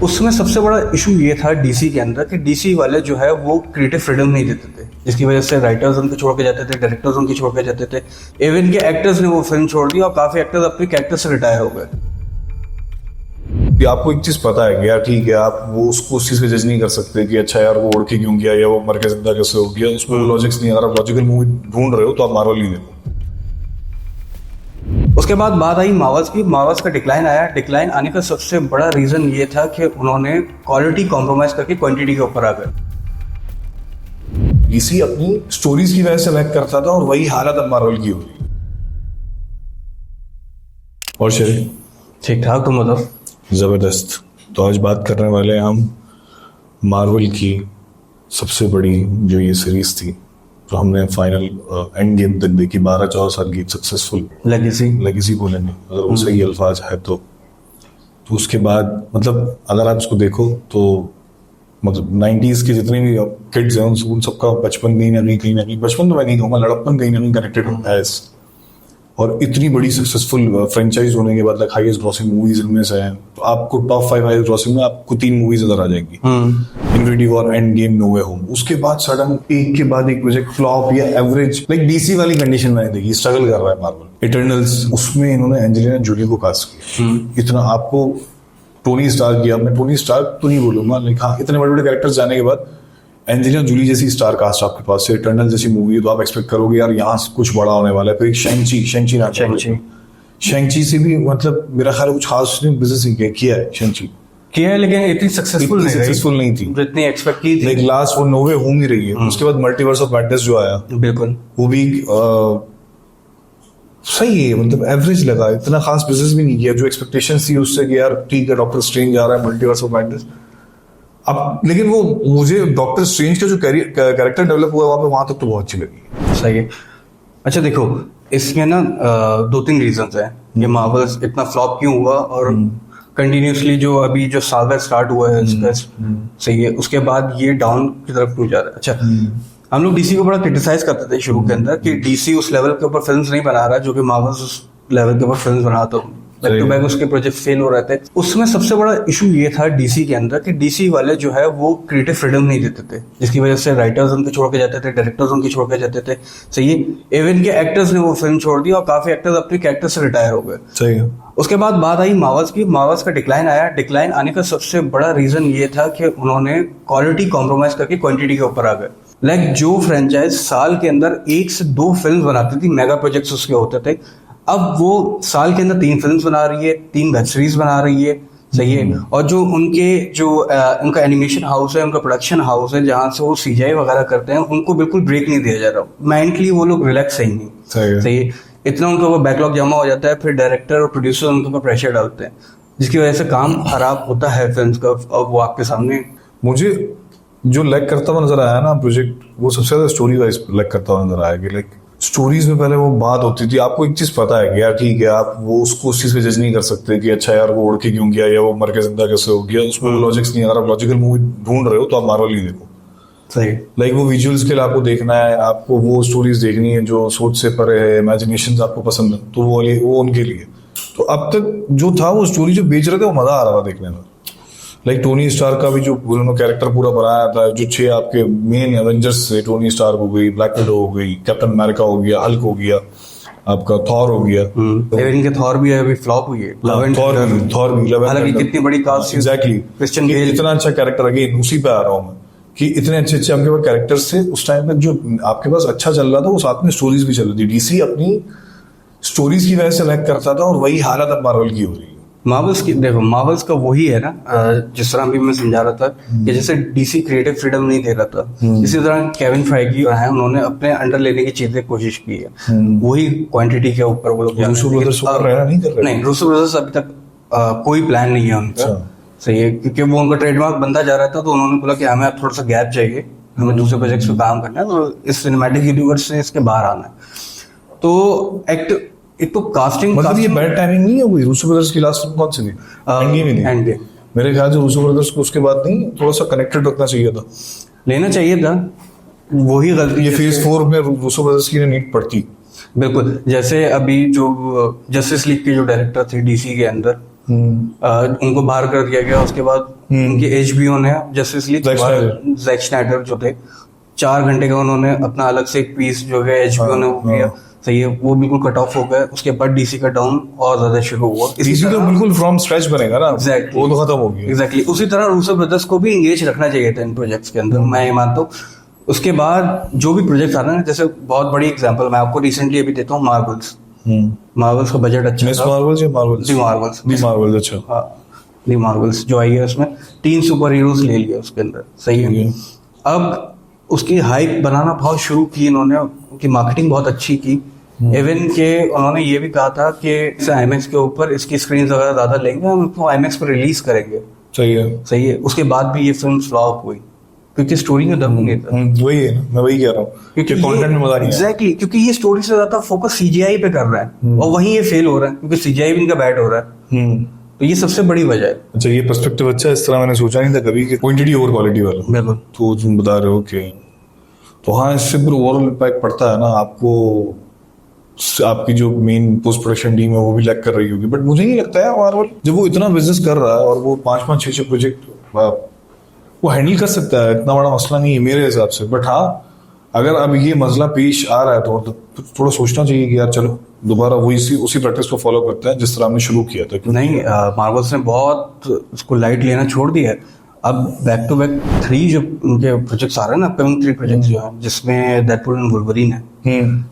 उसमें सबसे बड़ा इशू ये था डीसी के अंदर कि डीसी वाले जो है वो क्रिएटिव फ्रीडम नहीं देते थे, जिसकी वजह से राइटर्स उनके छोड़ के जाते थे, डायरेक्टर्स उनके छोड़ के जाते थे, इवन के एक्टर्स ने वो फिल्म छोड़ दी और काफी एक्टर्स अपने कैरेक्टर से रिटायर हो गए। आपको एक चीज पता है कि यार ठीक है, आप वो उसको उस चीज पे जज नहीं कर सकते कि अच्छा यार वो उड़ के क्यों गया या वो मर के जिंदा कैसे हो गया, उसमें लॉजिक्स नहीं। अगर आप लॉजिकल मूवी ढूंढ रहे हो तो आप मार्वल ही देखो। उसके बाद बात आई मार्वल्स की। मार्वल्स का डिक्लाइन आया। डिक्लाइन आने का सबसे बड़ा रीजन ये था कि उन्होंने क्वालिटी कॉम्प्रोमाइज करके क्वांटिटी के ऊपर आ गए। डीसी अपनी स्टोरीज की वजह से लैग करता था और वही हालत अब मार्वल की हो रही है। और शरीर ठीक ठाक, तुम बताओ। जबरदस्त। तो आज बात करने वाले हैं हम मार्वल की सबसे बड़ी जो ये सीरीज थी, तो हमने फाइनल एंड गेम तक देखी। 12-14 साल की सक्सेसफुल लेगेसी बोलेंगे अगर वो सही अल्फाज है तो उसके बाद मतलब अगर आप उसको देखो तो मतलब 90s के जितने भी किड्स हैं उन सबका बचपन कहीं ना कहीं बचपन तो मैं नहीं कहूँगा, लड़कपन कहीं ना कहीं कनेक्टेड है। और इतनी बड़ी सक्सेसफुल फ्रेंचाइज होने के बाद हाईएस्ट ग्रॉसिंग मूवीज इनमें से हैं, तो आपको टॉप 5 हाईएस्ट ग्रॉसिंग में आपको 3 मूवीज इधर आ जाएंगी। Infinity War, Endgame, No Way Home. उसके बाद सडन एक के बाद एक प्रोजेक्ट फ्लॉप या एवरेज, लाइक डीसी वाली कंडीशन में देखी स्ट्रगल कर रहा है मार्वल। इटर्नल्स, उसमें इन्होंने एंजेलिना जूली को कास्ट किया। इतना आपको टोनी स्टार्क किया। मैं टोनी स्टार्क तो नहीं बोलूंगा, लेकिन हाँ इतने बड़े बड़े कैरेक्टर्स जाने के बाद एंजेलिना जूली जैसी स्टार कास्ट आपके पास है, इटर्नल जैसी मूवी, तो आप एक्सपेक्ट करोगे यार यहाँ से कुछ बड़ा होने वाला है। फिर शेंगची से भी मतलब मेरा ख्याल कुछ खास बिजनेस किया है, लेकिन इतनी सक्सेसफुल नहीं थी जितनी एक्सपेक्ट की थी। लाइक लास्ट वो नोवे होम ही रही है। उसके बाद मल्टीवर्स ऑफ मैडनेस जो आया, बिल्कुल वो भी सही है, मतलब एवरेज लगा। इतना खास बिजनेस भी नहीं किया जो एक्सपेक्टेशंस थी उससे कि यार ठीक है डॉक्टर स्ट्रेंज आ रहा है, मल्टीवर्स ऑफ मैडनेस। अब लेकिन वो मुझे डॉक्टर स्ट्रेंज का जो कैरेक्टर डेवलप हुआ वहां तक तो बहुत अच्छी लगी। सही है। अच्छा देखो, इसमें ना 2-3 रीजंस हैं ये मार्वल्स इतना फ्लॉप क्यों हुआ और कंटिन्यूसली जो अभी जो सागा स्टार्ट हुआ है इसका सही है, उसके बाद ये डाउन की तरफ क्यों जा रहा है। अच्छा, हम लोग डीसी को बड़ा क्रिटिसाइज करते थे शुरू के अंदर कि डीसी उस लेवल के ऊपर फिल्म्स नहीं बना रहा जो कि मार्वल्स उस लेवल के ऊपर फिल्म्स बनाता हूँ। बैक टू बैक उसके प्रोजेक्ट फेल हो रहे थे। उसमें सबसे बड़ा इशू ये था डीसी के अंदर कि डीसी वाले जो है वो क्रिएटिव फ्रीडम नहीं देते थे, जिसकी वजह से राइटर्स उनके छोड़ के जाते थे, डायरेक्टर्स उनके छोड़ के जाते थे। सही है, इवन के एक्टर्स ने वो फिल्म छोड़ दी और काफी एक्टर्स अपने कैरेक्टर से रिटायर हो गए। सही है। उसके बाद बात आई मार्वल्स की। मार्वल्स का डिक्लाइन आया। डिक्लाइन आने का सबसे बड़ा रीजन ये था कि उन्होंने क्वालिटी कॉम्प्रोमाइज करके क्वांटिटी के ऊपर आ गए। लाइक जो फ्रेंचाइज साल के अंदर 1 से 2 फिल्म बनाती थी, मेगा प्रोजेक्ट्स उसके होते थे, अब वो साल के अंदर 3 फिल्म्स बना रही है, 3 वेब सीरीज बना रही है। सही है। और जो उनका एनिमेशन हाउस है, उनका प्रोडक्शन हाउस है जहाँ से वो सीजीआई वगैरह करते हैं, उनको बिल्कुल ब्रेक नहीं दिया जा रहा। मेंटली वो लोग रिलैक्स है ही नहीं। सही है। इतना उनके ऊपर बैकलॉग जमा हो जाता है, फिर डायरेक्टर और प्रोड्यूसर उनके ऊपर प्रेशर डालते हैं, जिसकी वजह से काम खराब होता है फिल्म का। और वो आपके सामने मुझे जो लैग करता हुआ नजर आया ना प्रोजेक्ट, वो सबसे ज्यादा स्टोरी वाइज लैग करता हुआ नजर आया कि लाइक स्टोरीज में पहले वो बात होती थी। आपको एक चीज पता है कि यार ठीक है, आप वो उसको उस चीज पे जज नहीं कर सकते कि अच्छा यार वो उड़ के क्यों गया या वो मर के जिंदा कैसे हो गया, उसमें लॉजिक्स नहीं। अगर आप लॉजिकल मूवी ढूंढ रहे हो तो आप मार्वल ही देखो। सही। लाइक वो विजुअल्स के लिए आपको देखना है, आपको वो स्टोरीज देखनी है जो सोच से परे है, इमेजिनेशन आपको पसंद है, तो वो उनके लिए। तो अब तक जो था वो स्टोरी जो बेच रहे थे वो मजा आ रहा था देखने में। लाइक टोनी स्टार का भी जो उन्होंने कैरेक्टर पूरा बनाया था, जो 6 आपके मेन एवेंजर्स से, टोनी स्टार हो गई, ब्लैक विडो हो गई, कैप्टन अमेरिका हो गया, हल्क हो गया, आपका थॉर हो गया। इनके थॉर भी अभी फ्लॉप हुई है। थॉर भी हालांकि कितनी बड़ी कास्ट, एग्जैक्टली, क्रिश्चियन बेल, इतना अच्छा कैरेक्टर, अगेन उसी पे आ रहा हूँ मैं कि इतने अच्छे अच्छे आपके पास कैरेक्टर्स थे उस टाइम तक, जो आपके पास अच्छा चल रहा था, वो साथ में स्टोरीज भी चल रही थी। डीसी अपनी स्टोरीज की वजह से लैग करता था और वही हालत अब मार्वल की हो रही है। मार्वल्स का वही है ना, जिस तरह भी मैं समझा रहा था कि जैसे डीसी क्रिएटिव फ्रीडम नहीं दे रहा था, इसी तरह केविन फाइगी है, उन्होंने अपने अंडर लेने की चीजें कोशिश की है। वही क्वांटिटी के ऊपर वो लोग रूसो ब्रदर्स नहीं, रूसो ब्रदर्स अभी तक कोई प्लान नहीं है उनका। सही है, क्योंकि वो उनका ट्रेडमार्क बनता जा रहा था, तो उन्होंने बोला कि हमें थोड़ा सा गैप चाहिए, हमें दूसरे प्रोजेक्ट्स पे काम करना है, तो इस सिनेमैटिक यूनिवर्स से इसके बाहर आना है। तो एक तो कास्टिंग, मतलब ये बैड टाइमिंग नहीं है कोई। रूसो ब्रदर्स की लास्ट फिल्म कौन सी थी? End game. मेरे ख्याल से रूसो ब्रदर्स को उसके बाद नहीं थोड़ा सा कनेक्टेड रखना चाहिए था, लेना चाहिए था। वही गलती ये फेज 4 में रूसो ब्रदर्स की नीड पड़ती। बिल्कुल। जैसे अभी जो जस्टिस लीग के जो डायरेक्टर थे डीसी के अंदर, उनको बाहर कर दिया गया। उसके बाद उनके HBO ने जस्टिस लीग, जैक स्नाइडर जो थे 4 घंटे का उन्होंने अपना अलग से एक पीस जो है HBO ने वो किया, सही है, वो बिल्कुल कट ऑफ हो गया। उसके बाद DC का डाउन और ज्यादा शुरू हुआ। DC तो बिल्कुल फ्रॉम स्क्रैच बनेगा ना, Exactly. वो तो खत्म हो गया। एग्जैक्टली उसी तरह रूसो ब्रदर्स को भी इंगेज रखना चाहिए था इन प्रोजेक्ट्स के अंदर, मैं ये मानता हूँ। उसके बाद जो भी प्रोजेक्ट आ रहे हैं, जैसे बहुत बड़ी एग्जांपल मैं आपको रिसेंटली अभी देता हूँ, मार्वल्स का बजट अच्छा मिस था। मार्वल्स या मार्वल्स? दी मार्वल्स, अच्छा। हाँ, दी मार्वल्स जो आई है उसमें 3 सुपर हीरोज ले लिए उसके अंदर, सही है। अब उसकी हाइप बनाना बहुत शुरू की इन्होंने, उनकी मार्केटिंग बहुत अच्छी की। इवन के उन्होंने ये भी कहा था कि IMAX के ऊपर इसकी स्क्रीन वगैरह ज्यादा लेंगे, हम इसको IMAX पर रिलीज करेंगे। सही है। उसके बाद भी ये फिल्म फ्लॉप हुई क्योंकि स्टोरी में दम नहीं था। वही है, मैं वही कह रहा हूँ क्योंकि कंटेंट में मजा नहीं है। एग्जैक्टली, क्योंकि ये स्टोरी से ज्यादा फोकस CGI पे कर रहा है और वहीं ये फेल हो रहा है क्योंकि CGI भी इनका बैड हो रहा है। तो ये सबसे बड़ी वजह है। अच्छा, ये पर्सपेक्टिव अच्छा है, इस तरह मैंने सोचा नहीं था कभी कि क्वांटिटी ओवर क्वालिटी वाला। बिल्कुल। तो तुम बता रहे हो कि तो हाँ, इससे फिर ओवरऑल इम्पैक्ट पड़ता है ना आपको, आपकी जो मेन पोस्ट प्रोडक्शन टीम है वो भी लैग कर रही होगी। बट मुझे नहीं लगता है मार्वल जब वो इतना बिजनेस कर रहा है और वो 5-5, 6-6 प्रोजेक्ट वो हैंडल कर सकता है, इतना बड़ा मसला नहीं है मेरे हिसाब से। बट हाँ, अगर अब ये मसला पेश आ रहा है तो थोड़ा सोचना चाहिए कि यार चलो दोबारा वो उसी प्रैक्टिस को फॉलो करते हैं जिस तरह हमने शुरू किया था। नहीं, मार्वल्स ने बहुत उसको लाइट लेना छोड़ दिया है। अब बैक टू बैक 3 जो उनके प्रोजेक्ट्स आ रहे हैं ना, अपकमिंग 3 प्रोजेक्ट्स जो हैं, जिसमें डेडपूल एंड वुल्वरीन है,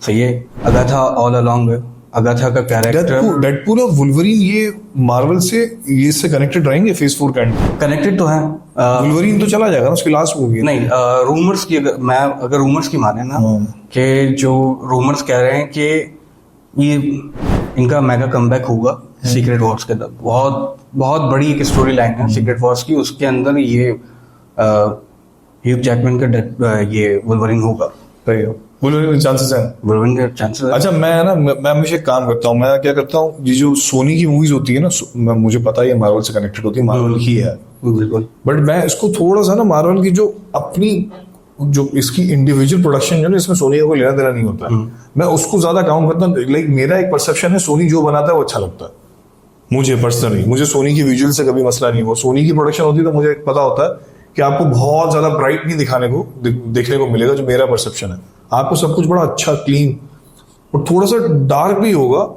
सही है। अगाथा ऑल अलोंग है, अगाथा का कैरेक्टर डेडपूल और वुल्वरीन ये मार्वल से ये इससे कनेक्टेड रहेंगे फेज 4 के एंड? कनेक्टेड तो है। वुल्वरीन तो चला जाएगा ना, उसकी लास्ट मूवी है। नहीं, रूमर्स की अगर रूमर्स की माने ना, कि जो रूमर्स कह रहे हैं कि ये इनका मेगा कमबैक होगा सीक्रेट वॉर्स के अंदर। बहुत बहुत बड़ी एक स्टोरी लाइन है सीक्रेट वॉर्स की, उसके अंदर ये ह्यूग जैकमैन का ये वुल्वरीन होगा। वुल्वरीन चांसेस हैं, वुल्वरीन के चांसेस। अच्छा, मैं हमेशा एक काम करता हूँ, मैं क्या करता हूँ, ये जो सोनी की मूवीज होती है ना, मुझे पता है ये मार्वल से कनेक्टेड होती है, मार्वल ही है बिल्कुल, बट मैं इसको थोड़ा सा ना मार्वल की जो अपनी जो इसकी इंडिविजुअल प्रोडक्शन जो है इसमें सोनी का कोई लेना देना नहीं होता, मैं उसको ज्यादा काउंट करता हूँ। लाइक मेरा एक परसेप्शन है, सोनी जो बनाता है वो अच्छा लगता है मुझे पर्सनली। मुझे सोनी की विजुअल से कभी मसला नहीं हुआ। सोनी की प्रोडक्शन होती है तो मुझे पता होता है कि आपको बहुत ज्यादा ब्राइट नहीं दिखाने को देखने को मिलेगा, जो मेरा परसेप्शन है। आपको सब कुछ बड़ा अच्छा क्लीन और थोड़ा सा डार्क भी होगा।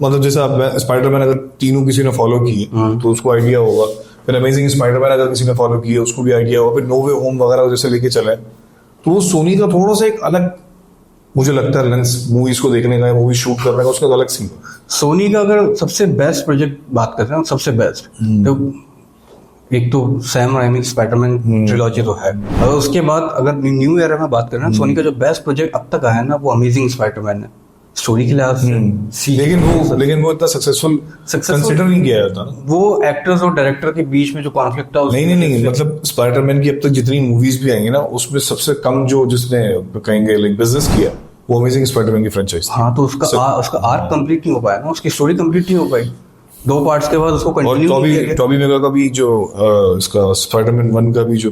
मतलब जैसे आप स्पाइडरमैन अगर तीनों किसी ने फॉलो किए तो उसको आइडिया होगा, फिर अमेजिंग स्पाइडरमैन अगर किसी ने फॉलो किए उसको भी आइडिया होगा, फिर नो वे होम वगैरह जैसे लेके चले, तो वो सोनी का थोड़ा सा एक अलग मुझे लगता है लेंस मूवीज को देखने का, मूवी शूट करने का, उसका अलग सीन। सोनी का अगर सबसे बेस्ट प्रोजेक्ट बात करते हैं, सबसे बेस्ट तो एक तो सैम राइमी स्पाइडरमैन ट्रिलॉजी तो है। अगर उसके बाद अगर न्यू ईयर में बात करें, सोनी का जो बेस्ट प्रोजेक्ट अब तक आया ना वो अमेजिंग स्पाइडरमैन है। स्टोरी के लिहाज से लेकिन वो इतना सक्सेसफुल कंसीडर नहीं किया जाता। वो एक्टर्स और डायरेक्टर के बीच में जो कॉन्फ्लिक्ट है नहीं, मतलब स्पाइडरमैन की अब तक जितनी मूवीज भी आएंगी ना, उसमें सबसे कम जो जिसने कहेंगे लाइक बिजनेस किया वो अमेजिंग स्पाइडरमैन की फ्रेंचाइज। हाँ, तो उसका आर्क कंप्लीट नहीं हो पाया ना, उसकी स्टोरी कंप्लीट नहीं हो पाई। 2 पार्ट्स के बाद उसको कंटिन्यू नहीं किया। टॉबी मेगा का भी जो इसका स्पाइडरमैन 1 का भी जो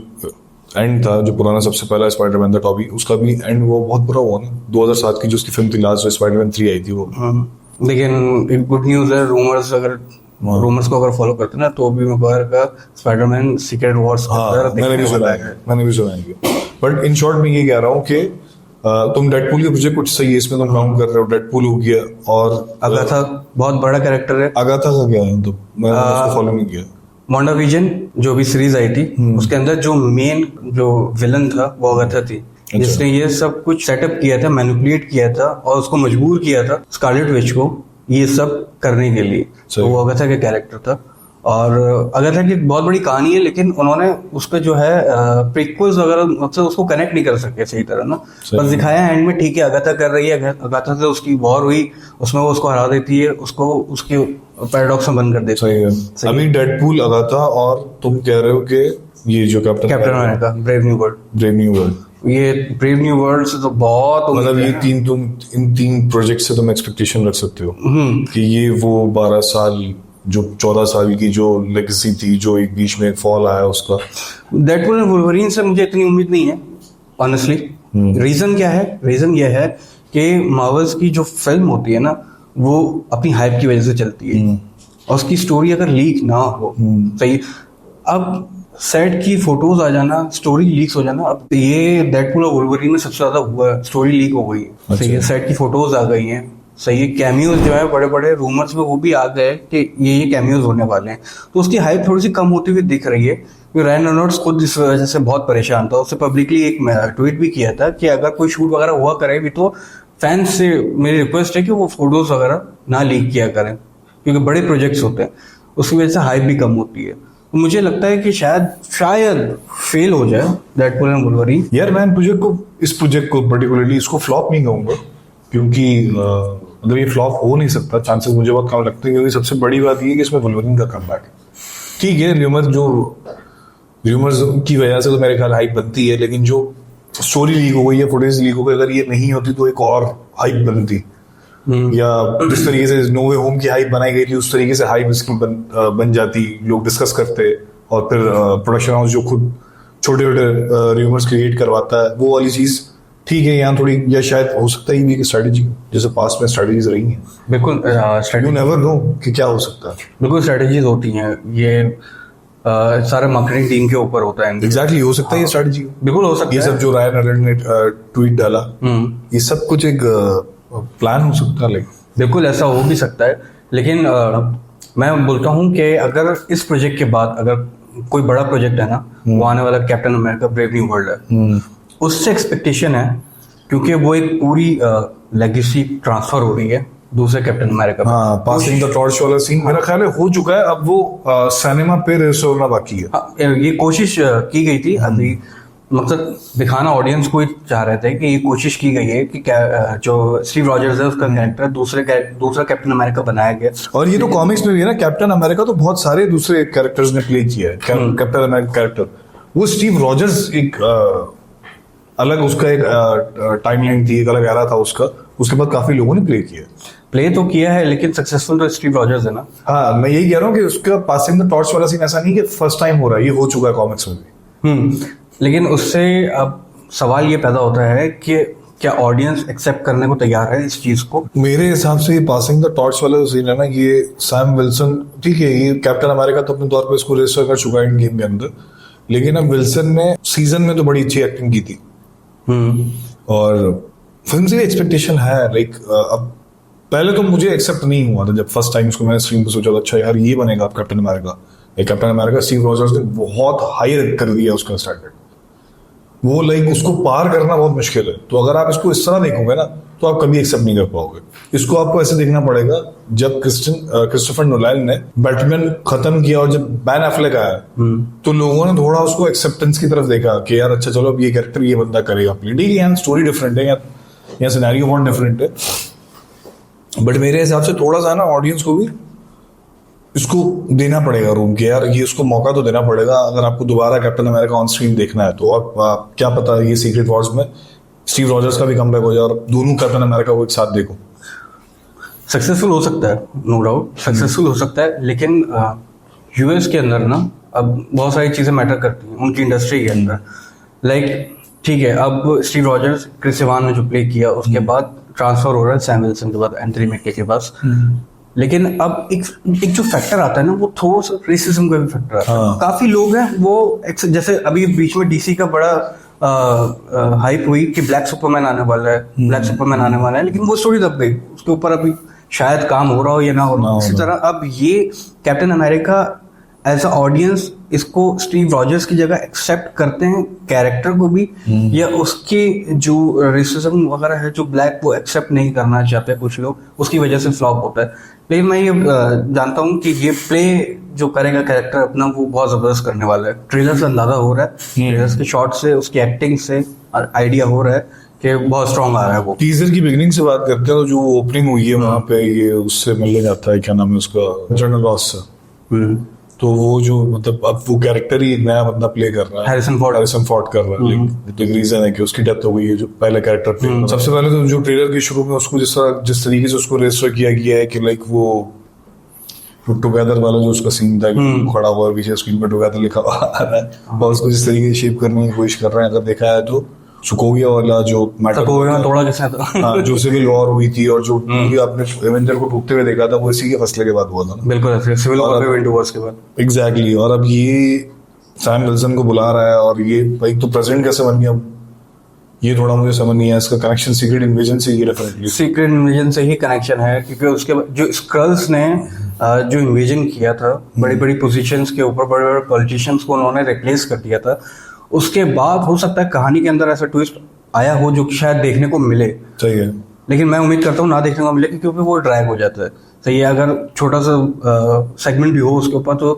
एंड था, जो पुराना सबसे पहला स्पाइडरमैन था टॉबी, उसका भी एंड वो बहुत बुरा हुआ ना। 2007 की जो उसकी फिल्म थी लास्ट, जो स्पाइडरमैन 3 आई थी वो। लेकिन एक गुड न्यूज है, रूमर्स को अगर फॉलो करते ना तो भी मगर का स्पाइडरमैन सीक्रेट वॉर्स मैंने भी सुना है। बट इन शॉर्ट मैं ये कह रहा हूँ कि तुम डेडपूल के प्रोजेक्ट कुछ सही है, इसमें तुम काउंट कर रहे हो, डेडपूल हो गया और अगाथा बहुत बड़ा कैरेक्टर है। अगाथा का क्या है, तो मैंने उसको फॉलो नहीं किया। WandaVision जो भी सीरीज आई थी उसके अंदर जो मेन जो विलन था वो अगाथा थी, जिसने ये सब कुछ सेटअप किया था, मैनिपुलेट किया था और उसको मजबूर किया था स्कारलेट विच को ये सब करने के लिए। तो वो अगाथा का कैरेक्टर था और अगाथा की बहुत बड़ी कहानी है, लेकिन उन्होंने उसका जो है प्रीक्वल्स वगैरह से उसको कनेक्ट नहीं कर सके सही तरह ना। बस दिखाया एंड में, ठीक है अगाथा कर रही है, अगाथा से उसकी वॉर हुई, उसमें वो उसको हरा देती है, उसको उसके पैराडॉक्स में बंद कर देती है। अभी डेडपूल, अगाथा और तुम कह रहे हो कि ये जो captain America brave new world, ये ब्रेव न्यू वर्ल्ड से तो बहुत मतलब ये इन 3 प्रोजेक्ट से तुम एक्सपेक्टेशन रख सकते हो कि ये वो 12 साल जो 14 साल की जो लेगेसी थी, जो एक बीच में एक फॉल आया उसका। डेडपूल और वुल्वरीन से मुझे इतनी उम्मीद नहीं है ऑनेस्टली। रीजन क्या है? रीजन यह है कि मार्वल्स की जो फिल्म होती है ना वो अपनी हाइप की वजह से चलती है। और उसकी स्टोरी अगर लीक ना हो, सही, अब सेट की फोटोज आ जाना, स्टोरी लीक हो जाना, अब ये डेडपूल और वुल्वरीन में सबसे ज्यादा हुआ है, स्टोरी लीक हो गई है, सही है, सेट की फोटोज आ गई हैं, सही है, कैमियोज जो है बड़े बड़े रूमर्स में वो भी आ गए कि ये कैमियोज होने वाले हैं, तो उसकी हाइप थोड़ी सी कम होती हुई दिख रही है। रायन रेनॉल्ड्स खुद इस वजह से बहुत परेशान था, उससे पब्लिकली एक ट्वीट भी किया था कि अगर कोई शूट वगैरह हुआ करे भी तो फैंस से मेरी रिक्वेस्ट है कि वो फोटोज वगैरह ना लीक किया करें, क्योंकि बड़े प्रोजेक्ट्स होते हैं, उसकी वजह से हाइप भी कम होती है। तो मुझे लगता है कि शायद फेल हो जाए डेडपूल एंड वुल्वरीन। यार मैं इस प्रोजेक्ट को पर्टिकुलरली इसको फ्लॉप नहीं कहूंगा, क्योंकि मतलब ये फ्लॉप हो नहीं सकता, चांसेस मुझे बहुत कम लगते हैं, क्योंकि सबसे बड़ी बात ये है कि इसमें वुल्वरीन का कमबैक है। ठीक है, र्यूमर्स की वजह से तो मेरे ख्याल हाइप बनती है, लेकिन जो स्टोरी लीक हो गई है, फुटेज लीक हो गई, अगर ये नहीं होती तो एक और हाइप बनती, या जिस तरीके से नो वे होम की हाइप बनाई गई थी उस तरीके से हाइप इसकी बन जाती, लोग डिस्कस करते, और फिर प्रोडक्शन हाउस जो खुद छोटे छोटे र्यूमर्स क्रिएट करवाता है, वो वाली चीज ठीक है। यहाँ थोड़ी, या शायद हो सकता है ये स्ट्रेटेजी, जैसे पास्ट में स्ट्रेटेजीज रही हैं, बिल्कुल यू नेवर नो कि क्या हो सकता है। बिल्कुल स्ट्रेटेजीज होती हैं, ये सारे मार्केटिंग टीम के ऊपर होता है। एग्जैक्टली हो सकता है ये स्ट्रेटेजी, बिल्कुल हो सकता है। ये सब जो रायन रेनॉल्ड्स ने ट्वीट डाला, ये सब कुछ एक प्लान हो सकता है, लाइक बिल्कुल ऐसा हो भी सकता है, लेकिन मैं बोलता हूँ कि अगर इस प्रोजेक्ट के बाद अगर कोई बड़ा प्रोजेक्ट है ना, वो आने वाला captain America brave new world है, उससे एक्सपेक्टेशन है, क्योंकि वो एक पूरी लेगेसी ट्रांसफर हो रही है दूसरे कैप्टन अमेरिका। हाँ, पासिंग द टॉर्च वाला सीन मेरा ख्याल है हो चुका है, अब वो सिनेमा पे रिलीज होना बाकी है। हाँ, ये कोशिश की गई थी, अभी मकसद दिखाना ऑडियंस को ही चाह रहे थे कि ये कोशिश की गई है कि जो स्टीव रॉजर्स है उसका कैरेक्टर दूसरा कैप्टन अमेरिका बनाया गया। और ये तो कॉमिक्स में भी है ना, कैप्टन अमेरिका तो बहुत सारे दूसरे कैरेक्टर्स ने प्ले किया है। कैप्टन अमेरिका कैरेक्टर, वो स्टीव रॉजर्स एक अलग उसका एक टाइमलाइन थी, एक अलग एरा था उसका, उसके बाद काफी लोगों ने प्ले तो किया है, लेकिन सक्सेसफुल तो स्टीव रॉजर्स है ना। हाँ, मैं यही कह रहा हूँ कि उसका पासिंग द टॉर्च वाला सीन ऐसा नहीं कि फर्स्ट टाइम हो रहा है, ये हो चुका है कॉमिक्स में भी। लेकिन उससे अब सवाल ये पैदा होता है कि क्या ऑडियंस एक्सेप्ट करने को तैयार है इस चीज को। मेरे हिसाब से पासिंग द टॉर्च वाला जो सीन है ना, ये सैम विल्सन, ठीक है, ये कैप्टन अमेरिका तो अपने तौर पर इसको रजिस्टर कर चुका है इन गेम के अंदर, लेकिन अब विल्सन ने सीजन में तो बड़ी अच्छी एक्टिंग की थी, और फिल्म से एक्सपेक्टेशन है, लाइक अब पहले तो मुझे एक्सेप्ट नहीं हुआ था जब फर्स्ट टाइम उसको मैंने स्क्रीन पर सोचा था, अच्छा यार ये बनेगा अब captain America. Captain America Steve Rogers ने बहुत हाई कर दिया उसका स्टैंडर्ड, वो लाइक उसको पार करना बहुत मुश्किल है। तो अगर आप इसको इस तरह देखोगे ना तो आप कभी एक्सेप्ट नहीं कर पाओगे। इसको आपको ऐसे देखना पड़ेगा, जब क्रिस्टोफर नोलन ने बैटमैन खत्म किया और जब बैन एफ्लेक आया, तो लोगों ने थोड़ा उसको एक्सेप्टेंस की तरफ देखा कि यार अच्छा चलो अब ये कैरेक्टर ये बंदा करेगा प्ले। ठीक है, यहाँ स्टोरी डिफरेंट है, यहाँ सिनेरियो बहुत डिफरेंट है, बट मेरे हिसाब से थोड़ा सा ना ऑडियंस को भी इसको देना पड़ेगा रूम के, यार ये उसको मौका तो देना पड़ेगा। अगर आपको दोबारा कैप्टन अमेरिका ऑन स्क्रीन देखना है तो आप क्या पता ये सीक्रेट वॉर्स में स्टीव रॉजर्स का भी कमबैक हो जाए और दोनों कैप्टन अमेरिका को एक साथ देखो। सक्सेसफुल हो सकता है, नो डाउट सक्सेसफुल हो सकता है, लेकिन यूएस के अंदर ना अब बहुत सारी चीजें मैटर करती हैं उनकी इंडस्ट्री के अंदर। लाइक ठीक है, अब स्टीव रॉजर्स, क्रिस इवान ने जो प्ले किया, उसके बाद ट्रांसफर हो रहा है सैम विल्सन के बाद एंथनी मैकी के पास, लेकिन अब एक जो फैक्टर आता है ना, वो थोड़ा सा रेसिज्म का भी फैक्टर आता है। काफी लोग हैं वो जैसे अभी बीच में डीसी का बड़ा हाइप हुई कि ब्लैक सुपरमैन आने वाला है, लेकिन वो स्टोरी दब गई, उसके ऊपर अभी शायद काम हो रहा हो या ना हो रहा हो। इसी तरह अब ये Captain America as a audience इसको स्टीव रॉजर्स की जगह एक्सेप्ट करते हैं कैरेक्टर को भी, या उसके जो रेसिज्म वगैरह है जो ब्लैक, वो एक्सेप्ट नहीं करना चाहते कुछ लोग, उसकी वजह से फ्लॉप होता है। लेकिन मैं ये जानता हूँ कि ये प्ले जो करेगा कैरेक्टर अपना, वो बहुत जबरदस्त करने वाला है। ट्रेलर से अंदाजा हो रहा है, ट्रेलर के शॉट से, उसकी एक्टिंग से आइडिया हो रहा है कि बहुत स्ट्रॉन्ग आ रहा है। वो टीजर की बिगिनिंग से बात करते हैं तो जो ओपनिंग हुई है वहां पे, ये उससे मिलने जाता है, क्या नाम है उसका, जनरल रॉस से। तो वो जो मतलब अब वो कैरेक्टर ही एक नया बंदा प्ले कर रहा है, हैरिसन फोर्ड कर रहा है। तो रीजन है कि उसकी डेथ हो गई है, जो पहले कैरेक्टर प्ले। सबसे पहले तो जो ट्रेलर के शुरू में उसको जिस तरीके से उसको रजिस्टर किया गया है कि लाइक वो टुगेदर वाला जो उसका सीन था, खड़ा हुआ पीछे स्क्रीन पर टुगेदर लिखा हुआ आ रहा है, और उसको जिस तरीके से शेप करने की कोशिश कर रहे हैं, अगर देखा है तो सुकोविया वाला जो मैटर सकोविया में थोड़ा कैसा था। हाँ, जो सिविल वॉर हुई थी और जो भी आपने एवेंजर को टूटते हुए देखा था वो इसी के फैसले के बाद हुआ था ना। बिल्कुल ऐसे सिविल और वॉर अब- पे विंटर वॉर्स के बाद। एग्जैक्टली और अब ये सैम विल्सन को बुला रहा है और ये भाई तो प्रेसिडेंट कैसे बन गया, ये थोड़ा मुझे समझ नहीं है। इसका कनेक्शन सीक्रेट इन्वेजन से ही डेफिनेटली सीक्रेट इन्वेजन से ही कनेक्शन है, क्योंकि उसके बाद जो स्क्रल्स ने जो इन्वेजन किया था बड़ी बड़ी पोजीशंस के ऊपर बड़े बड़े पॉलिटिशियंस को उन्होंने रिप्लेस कर दिया था। उसके बाद हो सकता है कहानी के अंदर ऐसा ट्विस्ट आया हो जो कि शायद देखने को मिले, सही है। लेकिन मैं उम्मीद करता हूँ ना देखने को मिले, क्योंकि वो ड्रैग हो जाता है। सही है, अगर छोटा सा सेगमेंट भी हो उसके ऊपर तो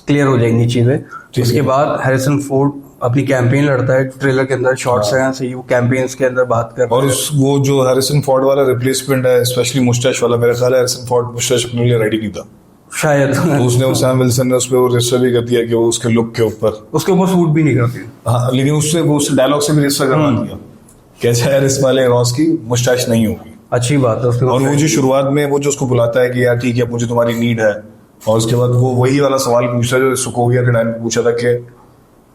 क्लियर हो जाएंगी चीजें। उसके बाद हैरिसन फोर्ड अपनी कैंपेन लड़ता है, ट्रेलर के अंदर शॉर्ट्स हैं, सही वो कैंपेन्स के अंदर बात कर और वो जो हैरिसन फोर्ड वाला रिप्लेसमेंट है स्पेशली मुस्टैच वाला, मेरा ख्याल है हैरिसन फोर्ड मुस्टैच अपने लिए रेडी नहीं था। शायद तो उसने वो सैम विल्सन ने उस पर रजिस्टर भी कर दिया कि वो उसके लुक के ऊपर, उसके ऊपर सूट भी नहीं करती। हाँ लेकिन उसने वो उस डायलॉग से भी रजिस्टर करवा दिया कैसे यार इस वाले रॉस की मुस्टैच नहीं होगी। अच्छी बात है। उसके और वो जो शुरुआत में वो जो उसको बुलाता है कि यार ठीक है मुझे तुम्हारी नीड है, और उसके बाद वो वही वाला सवाल पूछता है जो सुकोविया के टाइम पूछा था कि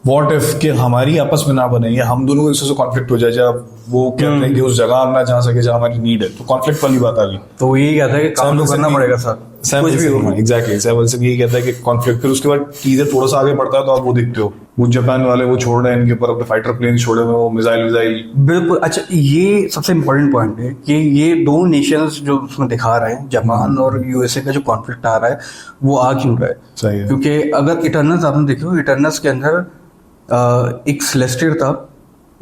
व्हाट इफ कि हमारी आपस में ना बने या हम दोनों को इससे से कॉन्फ्लिक्ट हो जाए, जब वो कहते हैं कि उस जगह हम ना जा सके जहाँ हमारी नीड है, तो कॉन्फ्लिक्ट वाली बात आ गई। तो वो यही कहता है कि काम तो विल्सन करना की- पड़ेगा सर, सैम कुछ भी हो। एग्जैक्टली सैम विल्सन यही कहता है कि कॉन्फ्लिक्ट। फिर उसके बाद चीजें थोड़ा सा आगे बढ़ता है तो आप वो देखते हो वो जापान वाले वो छोड़ रहे हैं इनके ऊपर अपने फाइटर प्लेन छोड़े हुए, वो मिसाइल बिल्कुल। अच्छा, ये सबसे इम्पोर्टेंट पॉइंट है कि ये दो नेशंस जो उसमें दिखा रहे हैं, जापान और यूएसए का जो कॉन्फ्लिक्ट आ रहा है वो आ क्यों रहा है। सही है। क्योंकि अगर इटर्नल्स आपने देखे हो, इटर्नल्स के अंदर एक सेलेस्टियर था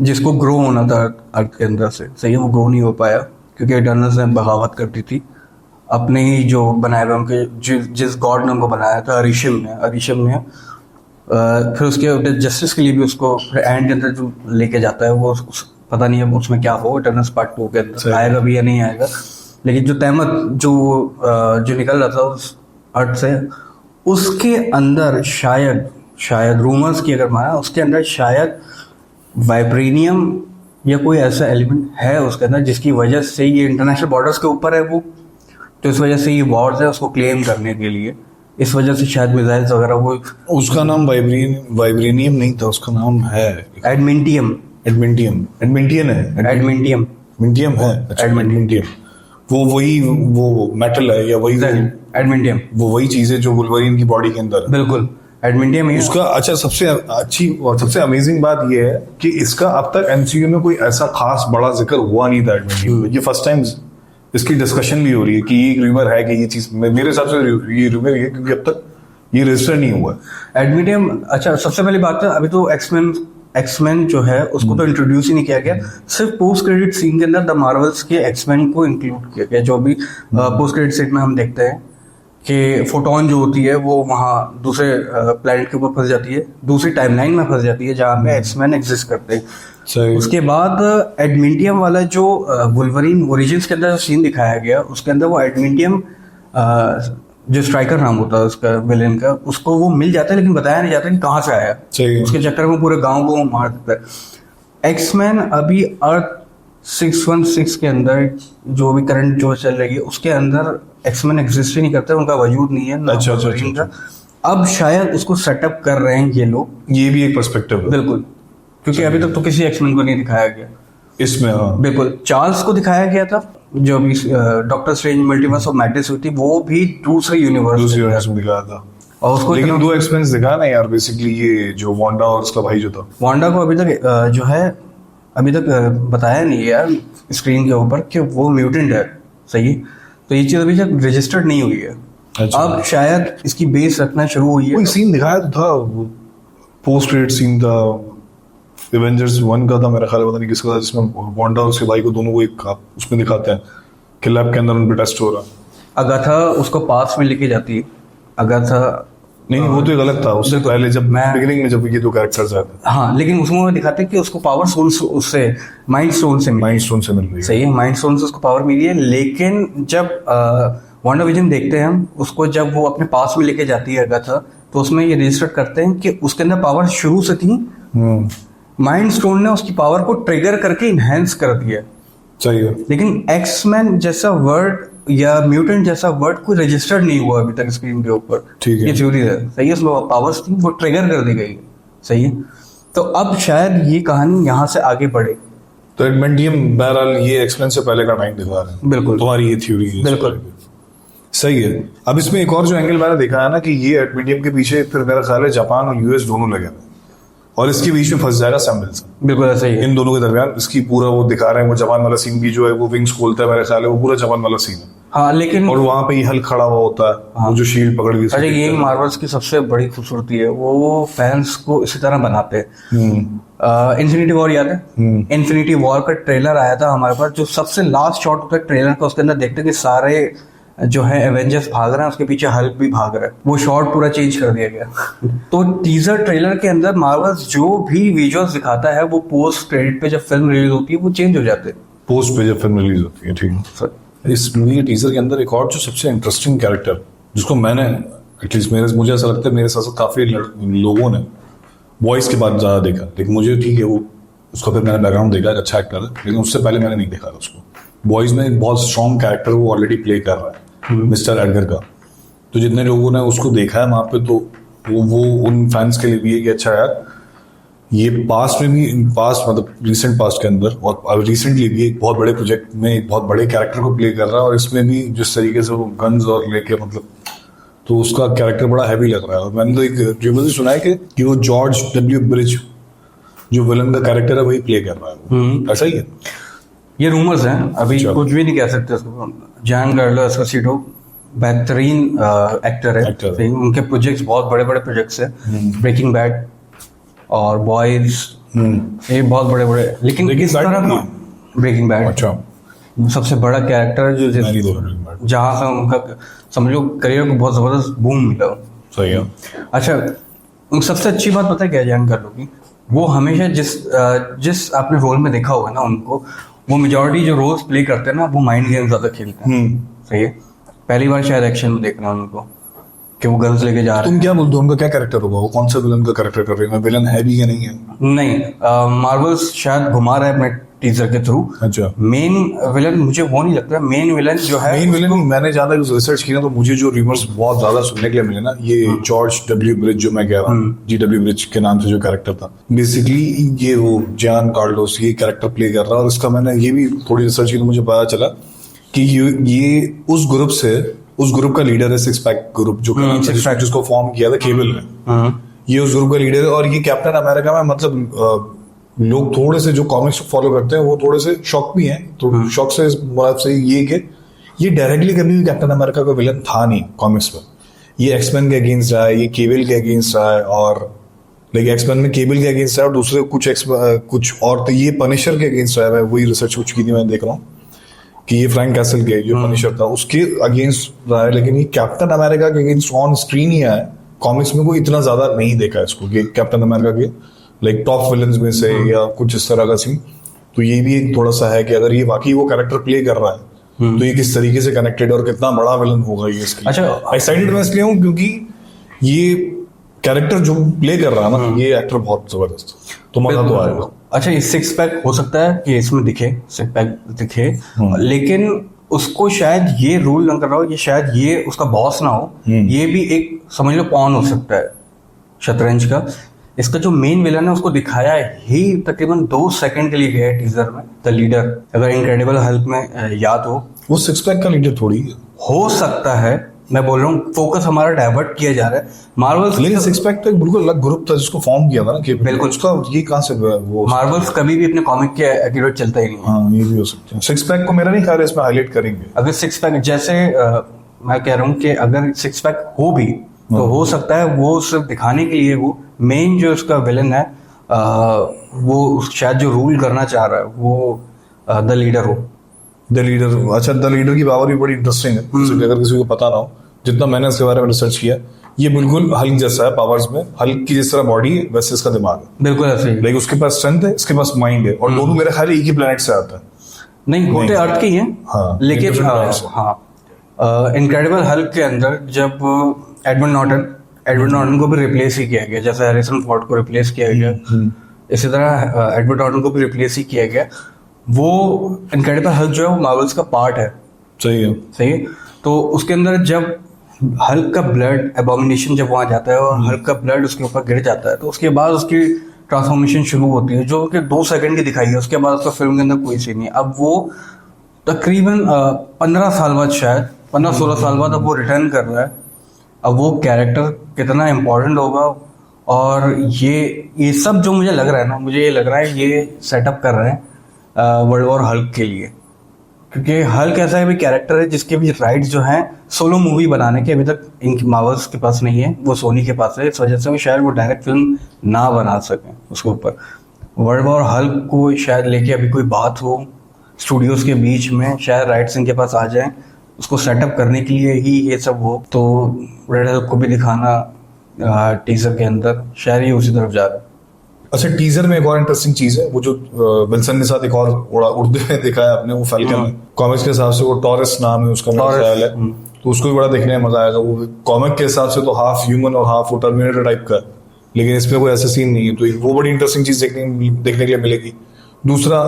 जिसको ग्रो होना था अर्थ के अंदर से, सही है, वो ग्रो नहीं हो पाया क्योंकि इटर्नल्स ने बगावत कर दी थी। अपने ही जो बनाए हुए उनके जिस गॉड ने उनको बनाया था अरिशम ने फिर उसके जस्टिस के लिए भी उसको एंड के अंदर जो लेके जाता है वो पता नहीं है उसमें क्या हो, इटर्नल्स पार्ट 2 के अंदर आएगा भी या नहीं आएगा। लेकिन जो तहमत जो निकल रहा था उस अर्थ से, उसके अंदर शायद रूमर्स की अगर माना, उसके अंदर शायद वाइब्रेनियम या कोई ऐसा एलिमेंट है उसके अंदर जिसकी वजह से ये इंटरनेशनल बॉर्डर्स के ऊपर है वो, तो इस वजह से ये वॉर्स है उसको क्लेम करने के लिए, इस वजह से शायद मिसाइल्स वगैरह वो। उसका नाम वाइब्रेनियम नहीं था, उसका नाम है एडमिंटियम है एडमिंटियम है। अच्छा, एडमिंटियम वो मेटल है या एडमिंटियम वो वही चीज है जो वुल्वरीन की बॉडी के अंदर है। बिल्कुल एडमिंटियम ही है। उसका अच्छा सबसे अच्छी और सबसे अमेजिंग बात यह है कि इसका अब तक एमसीयू में कोई ऐसा खास बड़ा जिक्र हुआ नहीं था एडमिंटियम। ये फर्स्ट टाइम इसकी डिस्कशन भी हो रही है कि ये रूमर है कि ये चीज, मेरे हिसाब से ये रूमर है क्योंकि अब तक ये रजिस्टर नहीं हुआ एडमिटियम। अच्छा, सबसे पहली बात है अभी तो एक्समैन जो है उसको तो इंट्रोड्यूस ही नहीं किया गया, सिर्फ पोस्ट क्रेडिट सीन के अंदर द मार्वल्स के एक्समैन को इंक्लूड किया गया। जो भी पोस्ट क्रेडिट सीन में हम देखते हैं कि फोटोन जो होती है वो वहाँ दूसरे प्लैनेट के ऊपर फंस जाती है, दूसरी टाइमलाइन में फंस जाती है जहाँ पे एक्समैन एग्जिस्ट करते हैं। सही। उसके बाद एडमिंटियम वाला जो वुल्वरीन ओरिजिन्स के अंदर जो सीन दिखाया गया उसके अंदर वो एडमिंटियम जो स्ट्राइकर नाम होता है उसका विलेन का, उसको वो मिल जाता है लेकिन बताया नहीं जाता कि कहाँ से आया। सही। उसके चक्कर में पूरे गांव को मार देता है। एक्समैन अभी अर्थ 616 के अंदर जो भी करंट जो चल रही है उसके अंदर एक्समैन एग्जिस्ट ही नहीं करता, उनका वजूद नहीं है ना अच्छा, अच्छा, वुल्वरीन अच्छा, का। अब शायद उसको सेटअप कर रहे हैं ये लोग, ये भी एक पर्सपेक्टिव है बिल्कुल, क्योंकि अभी तक तो किसी एक्समैन को नहीं दिखाया गया इसमें। हाँ बिल्कुल। चार्ल्स को दिखाया गया था जो भी doctor strange multiverse of madness हुई थी, वो भी दूसरे यूनिवर्स दूसरी यूनिवर्स में दिखाया था और उसको लेकिन दो एक्सपेंस दिखा ना यार, बेसिकली ये जो वांडा और उसका भाई जो था, वांडा को अभी तक जो है अभी तक बताया नहीं है यार स्क्रीन के ऊपर कि वो म्यूटेंट है, सही। तो ये चीज अभी तक रजिस्टर्ड नहीं हुई है। अच्छा। अब शायद इसकी बेस रखना शुरू हुई है। कोई सीन दिखाया तो था, पोस्ट क्रेडिट सीन था एवेंजर्स 1 का था मेरा ख्याल, पता नहीं किसका था, जिसमें वांडा और उसके भाई को दोनों को एक उसमें दिखाते हैं कि लैब के अंदर उन पे टेस्ट हो रहा। अगाथा उसको पास में लेके जाती है। अगाथा नहीं वो तो एक अलग था, उससे पहले जब बिगिनिंग में जब ये दो कैरेक्टर्स आए थे। हाँ, लेकिन उसमें वो दिखाते हैं कि उसको पावर सोर्स उससे माइंड स्टोन से माइंड स्टोन से मिल रही है। सही है, माइंड स्टोन से उसको पावर मिली है। लेकिन जब वांडा विजन देखते हैं हम उसको, जब वो अपने पास में लेके जाती है अगाथा, तो उसमें ये रजिस्टर करते हैं कि उसके अंदर पावर शुरू से थी, माइंड स्टोन ने उसकी पावर को ट्रिगर करके इनहेंस कर दिया। सही है। लेकिन एक्समैन जैसा वर्ड या म्यूटेंट जैसा वर्ड कोई रजिस्टर्ड नहीं हुआ अभी तक स्क्रीन के ऊपर। ठीक है। ये थ्योरी है, सही है। उसमें पावर्स थी वो ट्रिगर कर दी गई, सही है। तो अब शायद ये कहानी यहाँ से आगे बढ़े तो एडमेंडियम बहरहाल ये एक्सप्लेन से पहले का टाइम दिखा रहे हैं। बिल्कुल। तुम्हारी ये थ्योरी है बिल्कुल। सही है। अब इसमें एक और जो एंगल मैंने देखा है ना कि ये एडमेंडियम के पीछे फिर मेरा ख्याल है जापान और यूएस दोनों लगे हुए हैं और इसके बीच में फंस जाएगा सैम विल्सन। बिल्कुल ऐसा ही है। इन दोनों के दरमियान इसकी पूरा वो दिखा रहे हैं, वो जापान वाला सीन भी जो है वो विंग्स खोलता है, मेरे ख्याल है वो पूरा जापान वाला सीन है। हाँ लेकिन और वहां पे ये हल्क खड़ा हुआ होता है, वो जो शील्ड पकड़ के अरे ये मार्वल्स की सबसे बड़ी खूबसूरती है, वो फैंस को इसी तरह बनाते हैं। इन्फिनिटी वॉर याद है? इन्फिनिटी वॉर का ट्रेलर आया था हमारे पास, जो सबसे लास्ट शॉट होता है ट्रेलर का, उसके अंदर देखते हैं कि सारे जो है एवेंजर्स भाग रहे हैं, उसके पीछे हल्क भी भाग रहा है। वो शॉट पूरा चेंज कर दिया गया। तो टीजर ट्रेलर के अंदर मार्वल्स जो भी विजुअल्स दिखाता है वो पोस्ट क्रेडिट पे जब फिल्म रिलीज होती है वो चेंज हो जाते हैं। पोस्ट पे जब फिल्म रिलीज होती है, ठीक है। इस मूवी के टीजर के अंदर एक और जो सबसे इंटरेस्टिंग कैरेक्टर जिसको मैंने एटलीस्ट मुझे ऐसा लगता है मेरे साथ काफी लोगों ने बॉयज के बाद ज्यादा देखा, लेकिन मुझे ठीक है वो उसका फिर मैंने बैकग्राउंड देखा, एक अच्छा एक्टर है, लेकिन उससे पहले मैंने नहीं देखा था उसको। बॉयज में एक बहुत स्ट्रॉन्ग कैरेक्टर वो ऑलरेडी प्ले कर रहा है, मिस्टर एडगर का। तो जितने लोगों ने उसको देखा है वहां पे, तो वो उन फैंस के लिए भी है कि अच्छा यार ये पास्ट में भी, पास्ट मतलब रिसेंट पास्ट के अंदर और रिसेंटली भी एक बहुत बड़े प्रोजेक्ट में एक बहुत बड़े कैरेक्टर को प्ले कर रहा है, और इसमें भी जिस तरीके से वो गन्स और लेके मतलब, तो उसका कैरेक्टर बड़ा हैवी लग रहा है। और मैंने तो एक रिव्यू सुना है कि वो जॉर्ज डब्ल्यू ब्रिज जो विलन का कैरेक्टर है वही प्ले कर रहा है। ऐसा ही है, ये रूमर्स हैं, अभी कुछ भी नहीं कह सकते उसको। जानकार्लो एस्पोसितो बेहतरीन एक्टर है। Actor है। उनके प्रोजेक्ट्स बहुत बड़े बड़े प्रोजेक्ट्स हैं, ब्रेकिंग बैड और बॉयज, ये बहुत बड़े बड़े। लेकिन Breaking इस Bad तरह नहीं का ब्रेकिंग बैड अच्छा सबसे बड़ा कैरेक्टर है जो मैंने देखा Breaking Bad। जहाँ से उनका समझ लो करियर को बहुत जबरदस्त बूम मिला। सही है। अच्छा सबसे अच्छी बात पता है क्या जान कर लो कि वो हमेशा जिस आपने रोल में देखा होगा ना उनको, वो मेजॉरिटी जो रोल्स प्ले करते हैं ना वो माइंड गेम ज्यादा खेलते हैं। सही है, पहली बार शायद एक्शन में देखना उनको कि वो गन्स लेके जा रहे तुम क्या बोलते हो उनका क्या कैरेक्टर होगा, वो कौन सा विलन का कैरेक्टर कर रहे हैं, विलन है भी या नहीं है? नहीं, मार्वल्स शायद घुमा रहा है अपने टीजर के थ्रू। अच्छा, मेन विलन मुझे वो नहीं लगता। मेन विलन जो है, मेन विलन मैंने ज्यादा रिसर्च किया तो मुझे जो रिमर्स बहुत ज्यादा सुनने के लिए मिले ना, ये जॉर्ज डब्ल्यू ब्रिज जो मैं कह रहा हूँ, GW ब्रिज के नाम से जो कैरेक्टर था, बेसिकली ये वो जान कार्लोस ये कैरेक्टर प्ले कर रहा है। और इसका मैंने ये भी थोड़ी रिसर्च की तो मुझे पता चला कि ये उस ग्रुप का लीडर है, सिक्स पैक ग्रुप जो जिसको फॉर्म किया था केबल ने, ये उस ग्रुप का लीडर है। और ये कैप्टन अमेरिका में मतलब लोग थोड़े से जो कॉमिक्स फॉलो करते हैं वो थोड़े से शॉक भी हैं। तो शॉक से मतलब से ये कि ये डायरेक्टली कभी भी कैप्टन अमेरिका का विलन था नहीं कॉमिक्स में। ये एक्समैन के अगेंस्ट रहा है, ये केबल के अगेंस्ट रहा है, और लेकिन एक्समैन में केबल के अगेंस्ट रहा है और दूसरे कुछ और, तो ये पनिशर के अगेंस्ट रहा है। मैं वही रिसर्च कुछ की थी, मैं देख रहा हूँ कि ये फ्रैंक कैसल के जो पनिशर था उसके अगेंस्ट रहा है, लेकिन ये कैप्टन अमेरिका के अगेंस्ट ऑन स्क्रीन ही आया। कॉमिक्स में कोई इतना ज्यादा नहीं देखा इसको कि कैप्टन अमेरिका के लाइक टॉप विलन्स में से या कुछ इस तरह का सीन। तो ये भी एक थोड़ा सा है कि अगर ये वाकई वो कैरेक्टर प्ले कर रहा है तो ये किस तरीके से कनेक्टेड और कितना बड़ा विलन होगा ये इसके। अच्छा, एक्साइटेड मैं इसलिए हूँ क्योंकि ये कैरेक्टर जो प्ले कर रहा है ना, ये एक्टर बहुत जबरदस्त, तो मजा तो आएगा। अच्छा, ये सिक्स पैक हो सकता है कि इसमें दिखे, सिक्स पैक दिखे, लेकिन उसको शायद ये रूल ना कर रहा हो, ये शायद ये उसका बॉस ना हो, ये भी एक समझ लो पॉन हो सकता है शतरंज का। इसका जो मेन विलन है उसको दिखाया ही तकरीबन 2 सेकंड के लिए गया है टीजर में, द लीडर। अगर इनक्रेडिबल हल्क में याद हो, वो सिक्स पैक का लीडर थोड़ी हो सकता है। मैं बोल रहा हूँ फोकस हमारा डाइवर्ट किया जा रहा है मार्वल्स। लेकिन सिक्स पैक तो एक बिल्कुल अलग ग्रुप था जिसको फॉर्म किया था ना कि बिल्कुल उसका ये कहां से वो मार्वल्स कभी भी अपने कॉमिक के एक्यूरेट चलता ही नहीं है। हाँ, ये भी हो सकता है। सिक्स पैक को मेरा नहीं ख्याल है इसमें हाईलाइट करेंगे। अगर सिक्स पैक जैसे मैं कह रहा हूँ कि अगर सिक्स पैक हो भी तो हो सकता है वो सिर्फ दिखाने के लिए वो मेन जो उसका विलन है वो शायद जो रूल करना चाह रहा है वो द लीडर हो। द लीडर, अच्छा, द लीडर की पावर भी बड़ी इंटरेस्टिंग है। अगर किसी को पता ना हो, जितना मैंने इसके बारे में रिसर्च किया, ये बिल्कुल हल्क जैसा है पावर्स में। हल्क की जिस तरह बॉडी है वैसे इसका दिमाग है, बिल्कुल ऐसे ही। लाइक उसके पास स्ट्रेंथ है, इसके पास माइंड है, और दोनों मेरे ख्याल एक ही प्लेनेट से आता है। नहीं होते अर्थ के ही हैं। हाँ, लेकिन इनक्रेडिबल हल्क के अंदर जब एडवर्ड नॉर्टन को भी रिप्लेस ही किया गया, जैसे हैरिसन फोर्ड को रिप्लेस किया गया, इसी तरह एडवर्ड नॉर्टन को भी रिप्लेस ही किया गया। वो इनक्रेडिबल हल्क जो है वो मार्वल्स का पार्ट है। सही है, सही है। तो उसके अंदर जब हल्क का ब्लड एबोमिनेशन जब वहां जाता है और हल्क का ब्लड उसके ऊपर गिर जाता है, तो उसके बाद उसकी ट्रांसफॉर्मेशन शुरू होती है जो कि 2 सेकंड की दिखाई है, उसके बाद उसका फिल्म के अंदर कोई सीन नहीं। अब वो तकरीबन 15 साल बाद, शायद 15-16 साल बाद अब वो रिटर्न कर रहा है। अब वो कैरेक्टर कितना इम्पोर्टेंट होगा, और ये सब जो मुझे लग रहा है ना, मुझे ये लग रहा है ये सेटअप कर रहे हैं वर्ल्ड वॉर हल्क के लिए, क्योंकि हल्क ऐसा है भी कैरेक्टर है जिसके भी राइट्स जो हैं सोलो मूवी बनाने के अभी तक इनकी मार्वल्स के पास नहीं है, वो सोनी के पास है। इस वजह से वो शायद वो डायरेक्ट फिल्म ना बना सकें उसके ऊपर। वर्ल्ड वॉर हल्क को शायद लेके अभी कोई बात हो स्टूडियोज के बीच में, शायद राइट्स इनके पास आ जाए, उसको सेटअप करने के लिए ही ये सब हो। तो रेड हल्क को भी दिखाना टीजर के अंदर, शायद ये उसी तरफ जा रहा है। अच्छा, टीजर में एक और इंटरेस्टिंग चीज है, वो जो विल्सन के साथ एक और उड़ते हुए दिखाया आपने, वो फैल्कन है। कॉमिक्स के हिसाब से वो टॉरस नाम है उसका, मेरा ख्याल है, तो उसको भी बड़ा देखने में मजा आएगा। वो कॉमिक के हिसाब से तो हाफ ह्यूमन और हाफ टर्मिनेटर टाइप का है, लेकिन इसमें कोई ऐसा सीन नहीं है, तो वो बड़ी इंटरेस्टिंग चीज देखने के लिए मिलेगी। दूसरा,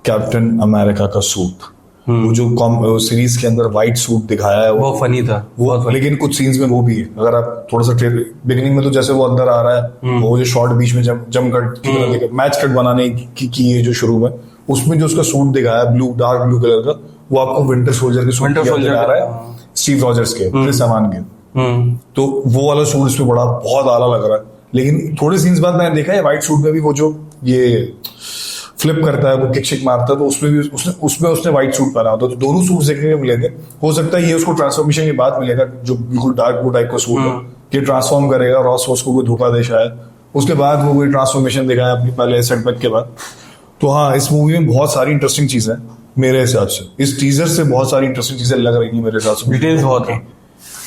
कैप्टन अमेरिका का सूट, वो जो सीरीज के अंदर व्हाइट सूट दिखाया है, वो फनी था वो, लेकिन कुछ सीन्स में वो भी है। अगर आप थोड़ा सा बिगिनिंग में तो जैसे वो अंदर आ रहा है, वो जो शॉर्ट बीच में जम कट की तरह मैच कट बनाने की है जो शुरू में, उसमें जो उसका सूट दिखाया डार्क ब्लू कलर का, वो आपको विंटर सोल्जर के सूट दिखा रहा है, स्टीव रॉजर्स के, क्रिस एवांस के। तो वो वाला सूट इसमें बहुत आला लग रहा है। लेकिन थोड़े सीन्स बाद मैंने देखा है व्हाइट सूट में भी वो जो ये फ्लिप करता है, वो किक शिक मारता है, तो उसमें भी उसने व्हाइट सूट पहना होता है। तो दोनों सूट देखने को मिलेंगे। हो सकता है ये उसको ट्रांसफॉर्मेशन के बाद मिलेगा, जो बिल्कुल डार्क ब्लू टाइप का सूट है, कि ट्रांसफॉर्म करेगा, रॉस को कोई धोखा दे शायद, उसके बाद वो कोई ट्रांसफॉर्मेशन दिखाया अपनी पहले सेटबैक के बाद। तो हाँ, इस मूवी में बहुत सारी इंटरेस्टिंग चीजें मेरे हिसाब से, इस टीजर से बहुत सारी इंटरेस्टिंग चीजें लग रही है मेरे हिसाब से। डिटेल्स बहुत है,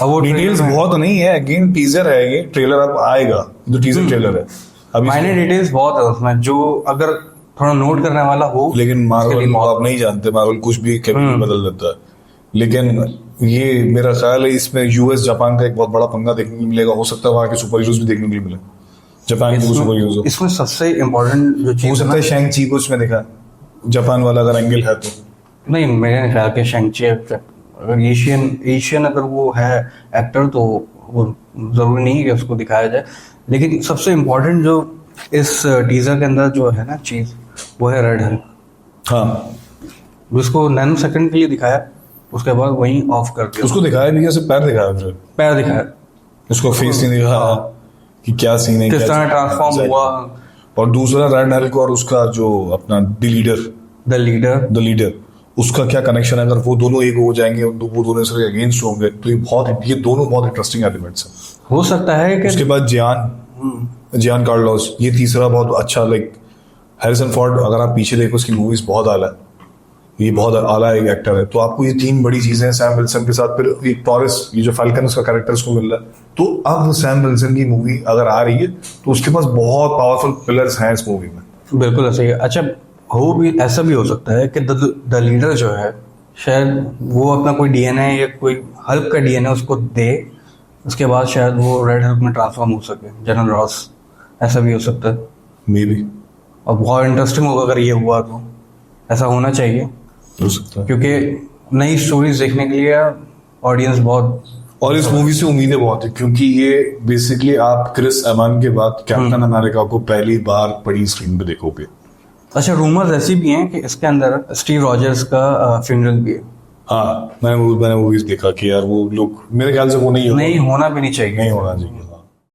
अब वो डिटेल्स बहुत नहीं है, अगेन टीजर है, ये ट्रेलर अब आएगा, जो टीजर ट्रेलर है अभी माइनर डिटेल्स बहुत है उसमें, जो अगर थोड़ा नोट करने वाला हो। लेकिन मार्वल आप नहीं जानते, मार्वल कुछ भी कैबिन बदल देता है। लेकिन ये मेरा ख्याल है इसमें यूएस जापान का एक बहुत बड़ा पंगा देखने को मिलेगा। हो सकता है वहां के सुपर हीरोज भी देखने को मिले, जापान के सुपर हीरोज। इसमें सबसे इम्पोर्टेंट जो चीज हो सकता है शैंग ची को इसमें देखा, जापान वाला अगर एंगल है तो। नहीं, मेरे ख्याल के शैंग-ची अगर एशियन अगर वो है एक्टर, तो वो जरूरी नहीं है कि उसको दिखाया जाए। लेकिन सबसे इम्पोर्टेंट जो इस टीजर के अंदर जो है ना चीज, वो है रेड हल्क। हाँ, उसको नैनो सेकंड के लिए दिखाया, उसके बाद वहीं ऑफ कर दिया। उसको दिखाया भी, कैसे पैर दिखाया, फिर पैर दिखाया, उसको फेस नहीं दिखाया कि क्या सीन है, किस तरह ट्रांसफॉर्म हुआ। और दूसरा रेड हल्क और उसका जो अपना द लीडर उसका क्या कनेक्शन है। अगर वो दोनों एक हो जाएंगे, वो दोनों से अगेंस्ट होंगे, तो ये दोनों बहुत इंटरेस्टिंग एलिमेंट्स हैं। हो सकता है कि उसके बाद जियान कार्लोस, ये तीसरा बहुत अच्छा, लाइक हैरिसन फोर्ड, अगर आप पीछे देखो उसकी मूवीज बहुत आला है, ये बहुत आला एक एक्टर है। तो आपको ये 3 बड़ी चीजें हैं सैम विल्सन के साथ, फिर एक टॉरस, ये जो फाल्कन उसका कैरेक्टर उसको मिल रहा है। तो अब सैम विल्सन की मूवी अगर आ रही है, तो उसके पास बहुत पावरफुल पिलर्स हैं इस मूवी में। बिल्कुल ऐसा ही है। अच्छा, ऐसा भी हो सकता है कि द लीडर जो है, शायद वो अपना कोई डीएनए या कोई हल्क का डीएनए उसको दे, उसके बाद शायद वो रेड हल्क में ट्रांसफॉर्म हो सके, जनरल रॉस। ऐसा भी हो सकता है, मे बी। और बहुत इंटरेस्टिंग होगा अगर ये हुआ, तो ऐसा होना चाहिए, हो सकता है, क्योंकि नई स्टोरीज देखने के लिए ऑडियंस बहुत, और इस मूवी से उम्मीदें बहुत है, क्योंकि ये बेसिकली आप क्रिस एवांस के बाद कैप्टन अमेरिका को पहली बार बड़ी स्क्रीन पे देखोगे। अच्छा, रूमर्स ऐसी भी हैं कि इसके अंदर स्टीव रॉजर्स का फ्यूनरल भी है। हाँ, मैंने मूवीज देखा कि यार वो लोग, मेरे ख्याल से वो नहीं होना भी नहीं चाहिए, नहीं होना चाहिए।